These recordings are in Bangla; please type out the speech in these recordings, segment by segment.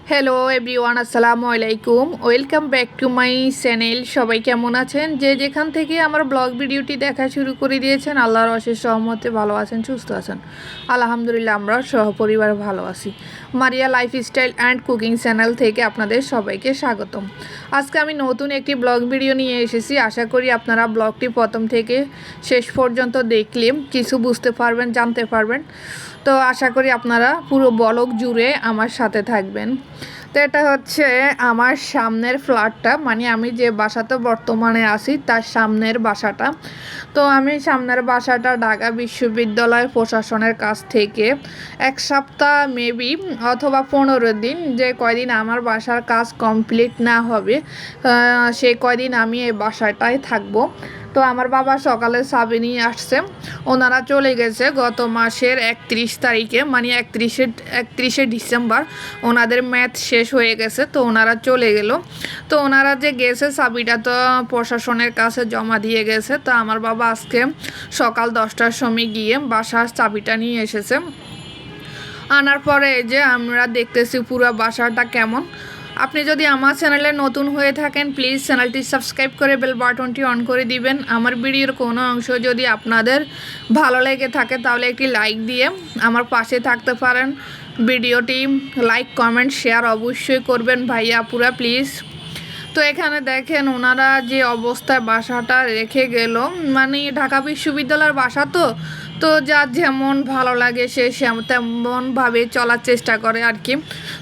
হ্যালো এভরিওয়ান, আসসালামু আলাইকুম। Welcome back to my channel. সবাই কেমন আছেন? যে যেখান থেকে আমার ব্লগ ভিডিওটি দেখা শুরু করে দিয়েছেন, আল্লাহর অশেষ রহমতে ভালো আছেন, সুস্থ আছেন। আলহামদুলিল্লাহ, আমরা সহপরিবার ভালো আছি। মারিয়া লাইফস্টাইল অ্যান্ড কুকিং চ্যানেল থেকে আপনাদের সবাইকে স্বাগতম। আজকে আমি নতুন একটি ব্লগ ভিডিও নিয়ে এসেছি। আশা করি আপনারা ব্লগটি প্রথম থেকে শেষ পর্যন্ত দেখলে কিছু বুঝতে পারবেন, জানতে পারবেন। তো আশা করি আপনারা পুরো ব্লগ জুড়ে আমার সাথে থাকবেন। তো এটা হচ্ছে আমার সামনের ফ্ল্যাটটা, মানে আমি যে বাসাতে বর্তমানে আছি তার সামনের বাসাটা। তো আমি সামনের বাসাটা ঢাকা বিশ্ববিদ্যালয় প্রশাসনের কাছ থেকে এক সপ্তাহ মেবি অথবা 15 দিন, যে কয়দিন আমার বাসার কাজ কমপ্লিট না হবে সেই কয়দিন আমি এই বাসাটায় থাকবো। তো আমার বাবা সকালে চাবি নিয়ে আসছে। ওনারা চলে গেছে গত মাসের 31 তারিখে, মানে একত্রিশে ডিসেম্বর ওনাদের ম্যাথ শেষ হয়ে গেছে। তো ওনারা চলে গেল। তো ওনারা যে গেছে চাবিটা তো প্রশাসনের কাছে জমা দিয়ে গেছে। তো আমার বাবা আজকে সকাল 10টার সময় গিয়ে বাসার চাবিটা নিয়ে এসেছে। আনার পরে এই যে আমরা দেখতেছি পুরো বাসাটা কেমন। আপনি যদি আমার চ্যানেলে নতুন হয়ে থাকেন, প্লিজ চ্যানেলটি সাবস্ক্রাইব করে বেল বাটনটি অন করে দিবেন। আমার ভিডিওর কোনো অংশ যদি আপনাদের ভালো লেগে থাকে তাহলে একটি লাইক দিয়ে আমার পাশে থাকতে পারেন। ভিডিওটি লাইক, কমেন্ট, শেয়ার অবশ্যই করবেন ভাইয়া আপুরা, প্লিজ। তো এখানে দেখেন ওনারা যে অবস্থায় বাসাটা রেখে গেল, মানে ঢাকা বিশ্ববিদ্যালয়ের বাসা তো তো যার যেমন ভালো লাগে সে তেমনভাবে চলার চেষ্টা করে আর কি।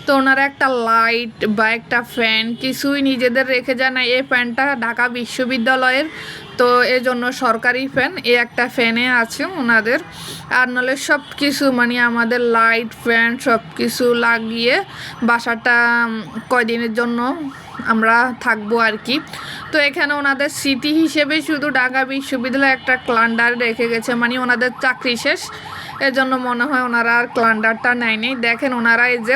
তো ওনারা একটা লাইট বা একটা ফ্যান কিছুই নিজেদের রেখে যায় না। এই ফ্যানটা ঢাকা বিশ্ববিদ্যালয়ের, তো এই জন্য সরকারি ফ্যান, এই একটা ফ্যানে আছে ওনাদের। আর নাহলে সব কিছু মানে আমাদের লাইট, ফ্যান সব কিছু লাগিয়ে বাসাটা কয়দিনের জন্য আমরা থাকবো আর কি। তো এখানে ওনাদের স্মৃতি হিসেবে শুধু ঢাকা বিশ্ববিদ্যালয়ে একটা ক্যালেন্ডার রেখে গেছে, মানে ওনাদের চাকরি শেষ, এজন্য মনে হয় ওনারা আর ক্যালেন্ডারটা নেয়নি। দেখেন ওনারা এই যে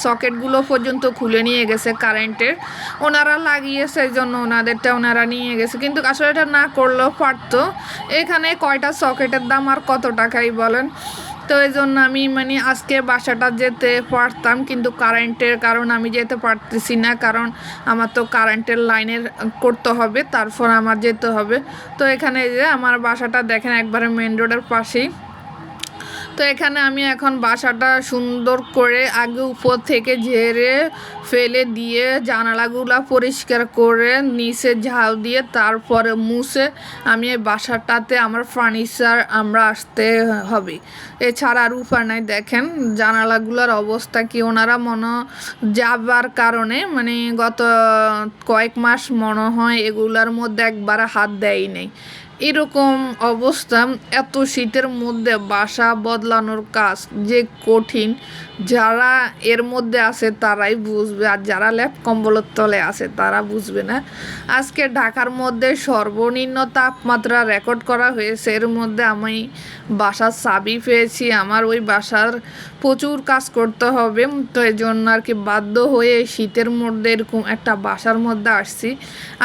সকেটগুলো পর্যন্ত খুলে নিয়ে গেছে কারেন্টের, ওনারা লাগিয়েছে, এই জন্য ওনাদেরটা ওনারা নিয়ে গেছে। কিন্তু আসলে এটা না করলেও পারতো। এখানে কয়টা সকেটের দাম আর কত টাকাই বলেন। তো এই জন্য আমি মানে আজকে বাসাটা যেতে পারতাম, কিন্তু কারেন্টের কারণ আমি যেতে পারতেছি না, কারণ আমার তো কারেন্টের লাইনের করতে হবে, তারপর আমার যেতে হবে। তো এখানে যে আমার বাসাটা দেখেন একবারে মেন রোডের পাশেই। তো এখানে আমি এখন বাসাটা সুন্দর করে আগে উপর থেকে ঝেড়ে ফেলে দিয়ে জানালাগুলো পরিষ্কার করে নিচে ঝাড়ু দিয়ে তারপরে মুছে আমি এই বাসাটাতে আমার ফার্নিচার আমরা আসতে হবে, এছাড়া আর উপায় নাই। দেখেন জানালাগুলোর অবস্থা কি, ওনারা মনে যাবার কারণে মানে গত কয়েক মাস মনে হয় এগুলার মধ্যে একবার হাত দেয় নেই, এরকম অবস্থা। এত শীতের মধ্যে বাসা বদলানোর কাজ যে কঠিন, যারা এর মধ্যে আছে তারাই বুঝবে, আর যারা ল্যাপ কম্বলের তলে আছে তারা বুঝবে না। আজকে ঢাকার মধ্যে সর্বনিম্ন তাপমাত্রা রেকর্ড করা হয়েছে, এর মধ্যে আমি বাসার চাবি পেয়েছি, আমার ওই বাসার প্রচুর কাজ করতে হবে। তো এই জন্য আর কি বাধ্য হয়ে শীতের মধ্যে এরকম একটা বাসার মধ্যে আসছি।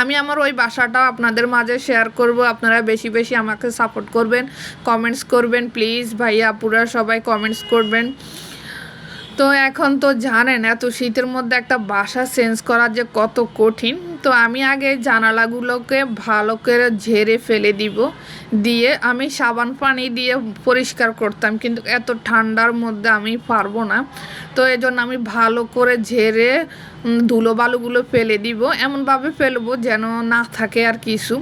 আমি আমার ওই বাসাটাও আপনাদের মাঝে শেয়ার করব। আপনারা বেশি বেশি আমাকে সাপোর্ট করবেন, কমেন্টস করবেন প্লিজ ভাইয়া আপুরা, সবাই কমেন্টস করবেন। তো এখন তো জানেন এত শীতের মধ্যে একটা বাসা চেঞ্জ করা যে কত কঠিন। তো আমি আগে জানালাগুলোকে ভালো করে ঝেড়ে ফেলে দিব, দিয়ে আমি সাবান পানি দিয়ে পরিষ্কার করতাম, কিন্তু এত ঠান্ডার মধ্যে আমি পারবো না। তো এই জন্য আমি ভালো করে ঝেড়ে ধুলো বালুগুলো ফেলে দিব, এমনভাবে ফেলবো যেন না থাকে আর কিছু।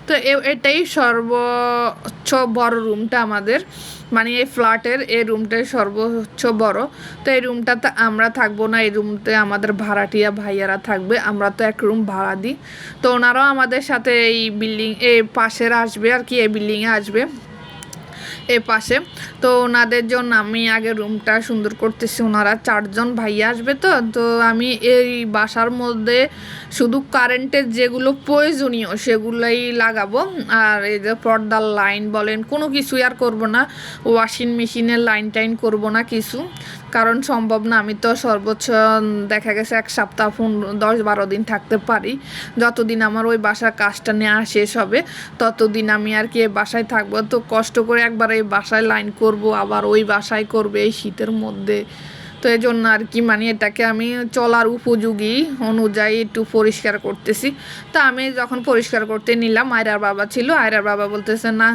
তো এটাই সর্বোচ্চ বড় রুমটা আমাদের, মানে এই ফ্ল্যাটের এই রুমটাই সর্বোচ্চ বড়। তো এই রুমটাতে আমরা থাকবো না, এই রুমতে আমাদের ভাড়াটিয়া ভাইয়ারা থাকবে, আমরা তো এক রুম ভাড়া দিই। তো ওনারাও আমাদের সাথে এই বিল্ডিং এই পাশের আসবে আর কি, এই বিল্ডিংয়ে আসবে এ পাশে। তো ওনাদের জন্য আমি আগে রুমটা সুন্দর করতেছি। ওনারা 4জন ভাইয়া আসবে, তো তো আমি এই বাসার মধ্যে শুধু কারেন্টের যেগুলো প্রয়োজনীয় সেগুলোই লাগাবো। আর এই যে পর্দার লাইন বলেন কোনো কিছুই আর করবো না, ওয়াশিং মেশিনের লাইন টাইন করবো না কিছু, কারণ সম্ভব না। আমি তো সর্বোচ্চ দেখা গেছে এক সপ্তাহ 10-12 দিন থাকতে পারি, যতদিন আমার ওই বাসার কাজটা নেওয়া শেষ হবে ততদিন আমি আর কি এই বাসায় থাকবো। তো কষ্ট করে একবার এই বাসায় লাইন করব, আবার ওই বাসায় করবে এই শীতের মধ্যে, তো এই জন্য আর কি মানে এটাকে আমি চলার উপযোগী অনুযায়ী একটু পরিষ্কার করতেছি। তা আমি যখন পরিষ্কার করতে নিলাম, আয়রার বাবা ছিল, আয়রার বাবা বলতেছে না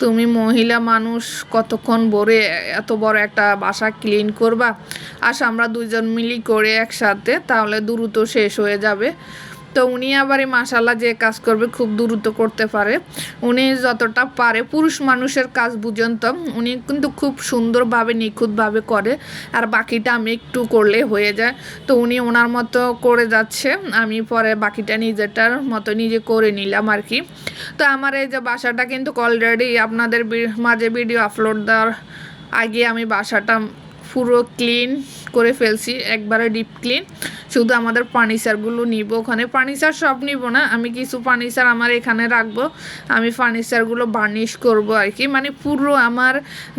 তুমি মহিলা মানুষ কতক্ষণ ভরে এত বড় একটা বাসা ক্লিন করবা, আসো আমরা দুইজন মিলি করে একসাথে, তাহলে দ্রুত শেষ হয়ে যাবে। তো উনি আবার এই মাশাল্লাহ যে কাজ করবে খুব দ্রুত করতে পারে, উনি যতটা পারে পুরুষ মানুষের কাজ বুঝেন তো উনি কিন্তু খুব সুন্দরভাবে নিখুঁতভাবে করে, আর বাকিটা আমি একটু করলে হয়ে যায়। তো উনি ওনার মতো করে যাচ্ছে, আমি পরে বাকিটা নিজেরটার মতো নিজে করে নিলাম আর কি। তো আমার এই যে বাসাটা কিন্তু অলরেডি আপনাদের মাঝে ভিডিও আপলোড দেওয়ার আগে আমি বাসাটা পুরো ক্লিন করে ফেলছি, একবারে ডিপ ক্লিন। শুধু আমাদের ফার্নিচারগুলো নিব, ওখানে ফার্নিচার সব নিব না, আমি কিছু ফার্নিচার আমার এখানে রাখবো, আমি ফার্নিচারগুলো বার্নিশ করব আর কি। মানে পুরো আমার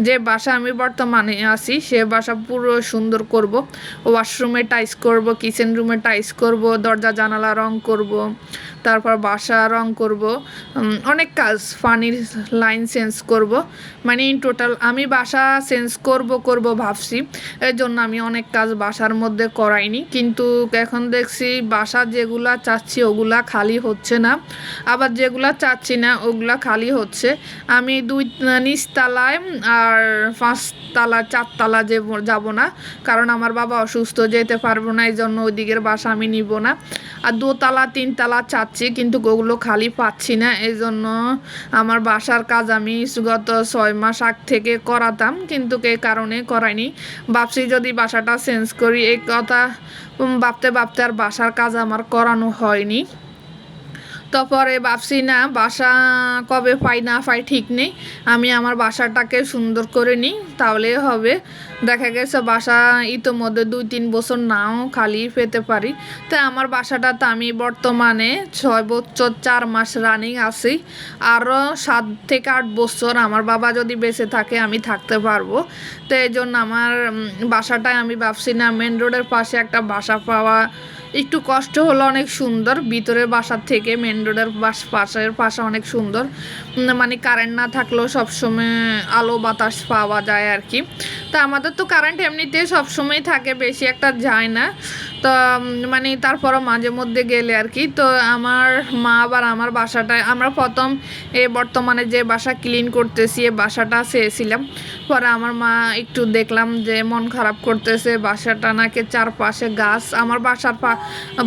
যে বাসা আমি বর্তমানে আছি সে বাসা পুরো সুন্দর করব, ওয়াশরুমে টাইস করব, কিচেন রুমে টাইস করব, দরজা জানালা রং করব, তারপর বাসা রং করব, অনেক কাজ, পানির লাইন চেঞ্জ করব, মানে ইন টোটাল আমি বাসা চেঞ্জ করব ভাবছি। এর জন্য আমি অনেক কাজ বাসার মধ্যে করাইনি, কিন্তু এখন দেখছি বাসা যেগুলা চাচ্ছি ওগুলা খালি হচ্ছে না, আবার যেগুলা চাচ্ছি না ওগুলা খালি হচ্ছে। আমি নিচতলায় আর 5তলা 4তলা যাব না, কারণ আমার বাবা অসুস্থ, যেতে পারবো না, এই জন্য ওই দিকের বাসা আমি নিব না। আর 2তলা 3তলা চাচ্ছি, কিন্তু ওগুলো খালি পাচ্ছি না, এই জন্য আমার বাসার কাজ আমি গত 6 মাস আগ থেকে করাতাম, কিন্তু এই কারণে করাইনি। ভাবছি যদি বাসাটা চেঞ্জ করি, এই কথা ভাবতে ভাবতে আর বাসার কাজ আমার করানো হয়নি। তারপরে ভাবছি না বাসা কবে পাই না পাই ঠিক নেই, আমি আমার বাসাটাকে সুন্দর করে নিই তাহলে হবে। দেখা গেছে বাসা ইতোমধ্যে 2-3 বছর নাও খালি পেতে পারি। তাই আমার বাসাটাতে আমি বর্তমানে 6 বছর 4 মাস রানিং আছি, আরও 7 থেকে 8 বছর আমার বাবা যদি বেঁচে থাকে আমি থাকতে পারবো। তো এই জন্য আমার বাসাটায় আমি ভাবছি না মেন রোডের পাশে একটা বাসা পাওয়া একটু কষ্ট হলো, অনেক সুন্দর ভিতরের বাসার থেকে মেন রোডের পাশের পাশে অনেক সুন্দর, মানে কারেন্ট না থাকলেও সবসময় আলো বাতাস পাওয়া যায় আর কি। তা আমাদের তো কারেন্ট এমনিতে সবসময় থাকে, বেশি একটা যায় না, তো মানে তারপরও মাঝে মধ্যে গেলে আর কি। তো আমার মা আবার আমার বাসাটায়, আমরা প্রথম বর্তমানে যে বাসা ক্লিন করতেছি এ বাসাটা চেয়েছিলাম, পরে আমার মা একটু দেখলাম যে মন খারাপ করতেছে, বাসাটা নাকি চারপাশে গাছ, আমার বাসার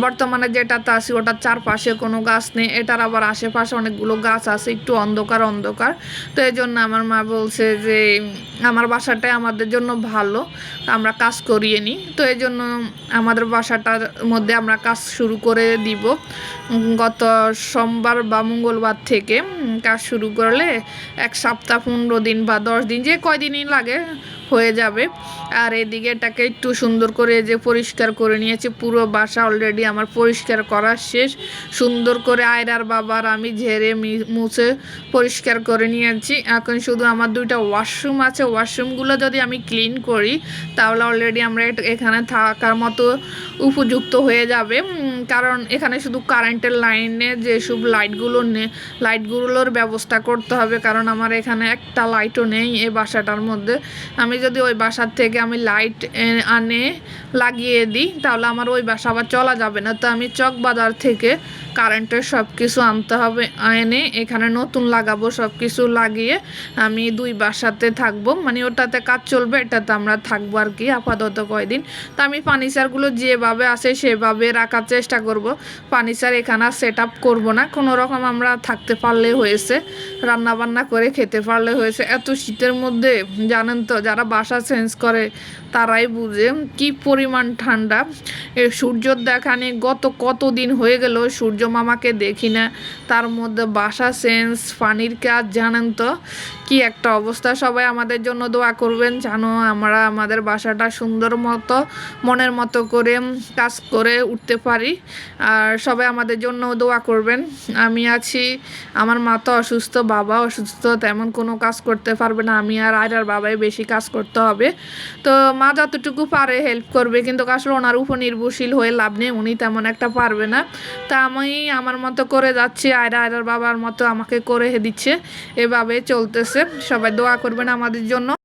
বর্তমানে যেটাতে আছি ওটার চারপাশে কোনো গাছ নেই, এটার আবার আশেপাশে অনেকগুলো গাছ আছে, একটু অন্ধকার অন্ধকার। তো এই জন্য আমার মা বলছে যে আমার বাসাটাই আমাদের জন্য ভালো, আমরা কাজ করিয়ে নিই। তো এই জন্য আমাদের বাসাটার মধ্যে আমরা কাজ শুরু করে দিব গত সোমবার বা মঙ্গলবার থেকে। কাজ শুরু করলে 1 সপ্তাহ 15 দিন বা 10 দিন যে কয়দিনই লাগে হয়ে যাবে। আর এদিকে এটাকে একটু সুন্দর করে যে পরিষ্কার করে নিয়েছি, পুরো বাসা অলরেডি আমার পরিষ্কার করা শেষ, সুন্দর করে আয়রার বাবার আমি ঝেড়ে মুছে পরিষ্কার করে নিয়েছি। এখন শুধু আমার 2টা ওয়াশরুম আছে, ওয়াশরুমগুলো যদি আমি ক্লিন করি তাহলে অলরেডি আমরা এখানে থাকার মতো উপযুক্ত হয়ে যাবে, কারণ এখানে শুধু কারেন্টের লাইনে যেসব লাইটগুলোর ব্যবস্থা করতে হবে, কারণ আমার এখানে একটা লাইটও নেই এই বাসাটার মধ্যে। আমি যদি ওই বাসার থেকে আমি লাইট আনে লাগিয়ে দিই তাহলে আমার ওই বাসা আবার চলা যাবে না, তো আমি চক বাজার থেকে কারেন্টের সব কিছু আনতে হবে, এনে এখানে নতুন লাগাবো, সব কিছু লাগিয়ে আমি 2 বাসাতে থাকবো, মানে ওটাতে কাজ চলবে, এটাতে আমরা থাকবো আর কি আপাতত কয়দিন। তো আমি ফার্নিচারগুলো যেভাবে আছে সেভাবে রাখার চেষ্টা করব, ফার্নিচার এখানে সেট আপ করবো না, কোনো রকম আমরা থাকতে পারলে হয়েছে, রান্না বান্না করে খেতে পারলে হয়েছে। এত শীতের মধ্যে জানেন তো যারা বাসা চেঞ্জ করে তারাই বুঝে কি পরিমাণ ঠান্ডা। সূর্যর দেখানে কতদিন হয়ে গেল সূর্য মামাকে দেখি না, তার মধ্যে বাসা চেঞ্জ, পানির কাজ, জানেন তো কি একটা অবস্থা। সবাই আমাদের জন্য দোয়া করবেন, জানো আমরা আমাদের বাসাটা সুন্দর মতো মনের মতো করে কাজ করে উঠতে পারি, আর সবাই আমাদের জন্য দোয়া করবেন। আমি আছি, আমার মা তো অসুস্থ, বাবা অসুস্থ, তেমন কোনো কাজ করতে পারবে না, আমি আর আয়রার বাবাই বেশি কাজ করতে হবে। তো মা যতটুকু পারে হেল্প করবে, কিন্তু আসলে ওনার উপর নির্ভরশীল হয়ে লাভ নেই, উনি তেমন একটা পারবে না। তা আমি আমার মতো করে যাচ্ছি, আয়রার বাবার মতো আমাকে করে দিচ্ছে, এভাবে চলতেছে। সবাই দোয়া করবেন আমাদের জন্য।